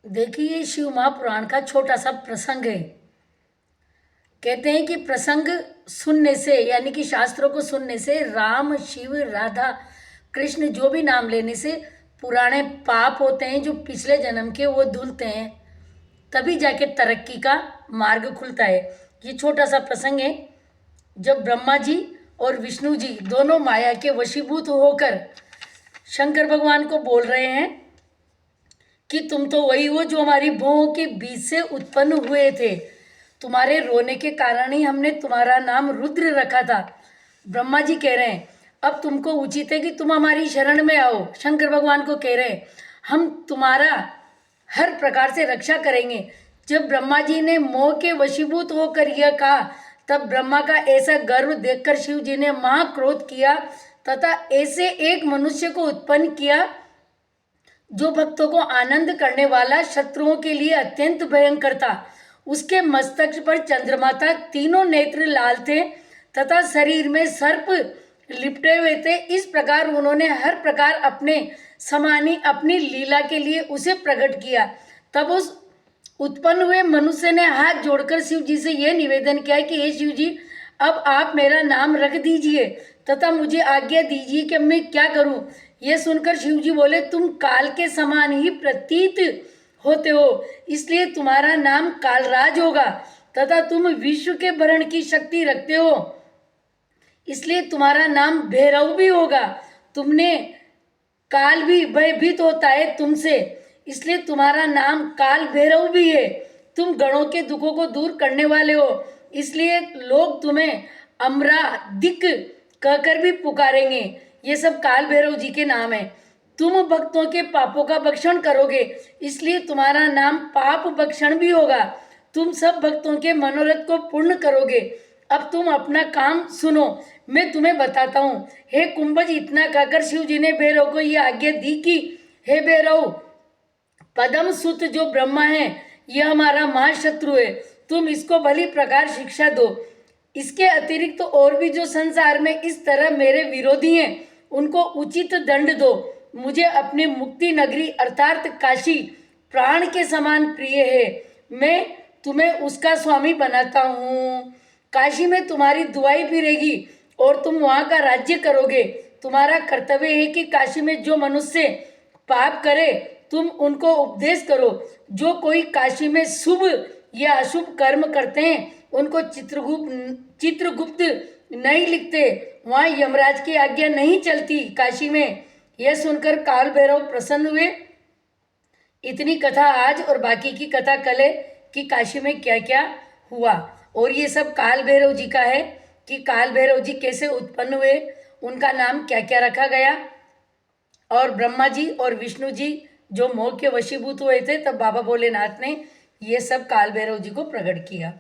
देखिए, ये शिव महापुराण का छोटा सा प्रसंग है। कहते हैं कि प्रसंग सुनने से, यानी कि शास्त्रों को सुनने से, राम शिव राधा कृष्ण जो भी नाम लेने से पुराने पाप होते हैं जो पिछले जन्म के, वो धुलते हैं। तभी जाके तरक्की का मार्ग खुलता है। ये छोटा सा प्रसंग है। जब ब्रह्मा जी और विष्णु जी दोनों माया के वशीभूत होकर शंकर भगवान को बोल रहे हैं कि तुम तो वही हो जो हमारी भौहों के बीच से उत्पन्न हुए थे। तुम्हारे रोने के कारण ही हमने तुम्हारा नाम रुद्र रखा था। ब्रह्मा जी कह रहे हैं अब तुमको उचित है कि तुम हमारी शरण में आओ। शंकर भगवान को कह रहे हैं हम तुम्हारा हर प्रकार से रक्षा करेंगे। जब ब्रह्मा जी ने मोह के वशीभूत होकर यह कहा, तब ब्रह्मा का ऐसा गर्व देखकर शिव जी ने महाक्रोध किया तथा ऐसे एक मनुष्य को उत्पन्न किया जो भक्तों को आनंद करने वाला, शत्रुओं के लिए अत्यंत भयंकर था। उसके मस्तक पर चंद्रमा था, तीनों नेत्र लाल थे तथा शरीर में सर्प लिपटे हुए थे। इस प्रकार उन्होंने हर प्रकार अपने समानी अपनी लीला के लिए उसे प्रकट किया। तब उस उत्पन्न हुए मनुष्य ने हाथ जोड़कर शिव जी से यह निवेदन किया कि हे शिव जी, अब आप मेरा नाम रख दीजिए तथा मुझे आज्ञा दीजिए कि मैं क्या करूं। यह सुनकर शिव जी बोले तुम काल के समान ही प्रतीत होते हो, इसलिए तुम्हारा नाम कालराज होगा तथा तुम विश्व के भरण की शक्ति रखते हो, इसलिए तुम्हारा नाम भैरव भी होगा। तुमने काल भी भयभीत होता है तुमसे, इसलिए तुम्हारा नाम काल भैरव भी है। तुम गणों के दुखों को दूर करने वाले हो, इसलिए लोग तुम्हें अमरा दिक कहकर भी पुकारेंगे। ये सब काल भैरव जी के नाम है। तुम भक्तों के पापों का भक्षण करोगे, इसलिए तुम्हारा नाम पाप भक्षण भी होगा। तुम सब भक्तों के मनोरथ को पूर्ण करोगे। अब तुम अपना काम सुनो, मैं तुम्हें बताता हूँ। हे कुंभज, इतना कहकर शिव जी ने भैरव को यह आज्ञा दी कि हे भैरव, पदम सुत जो ब्रह्मा है यह हमारा महाशत्रु है, तुम इसको भली प्रकार शिक्षा दो। इसके अतिरिक्त तो और भी जो संसार में इस तरह मेरे विरोधी हैं उनको उचित दंड दो। मुझे अपनी मुक्ति नगरी अर्थात काशी प्राण के समान प्रिय है, मैं तुम्हें उसका स्वामी बनाता हूँ। काशी में तुम्हारी दुआई फिरेगी और तुम वहाँ का राज्य करोगे। तुम्हारा कर्तव्य है कि काशी में जो मनुष्य पाप करे तुम उनको उपदेश करो। जो कोई काशी में शुभ या अशुभ कर्म करते हैं उनको चित्रगुप्त नहीं लिखते, वहाँ यमराज की आज्ञा नहीं चलती काशी में। यह सुनकर काल भैरव प्रसन्न हुए। इतनी कथा आज और बाकी की कथा कल है कि काशी में क्या क्या हुआ। और ये सब काल भैरव जी का है कि काल भैरव जी कैसे उत्पन्न हुए, उनका नाम क्या क्या रखा गया। और ब्रह्मा जी और विष्णु जी जो मोह के वशीभूत हुए थे, तब बाबा भोलेनाथ ने ये सब काल भैरव जी को प्रकट किया।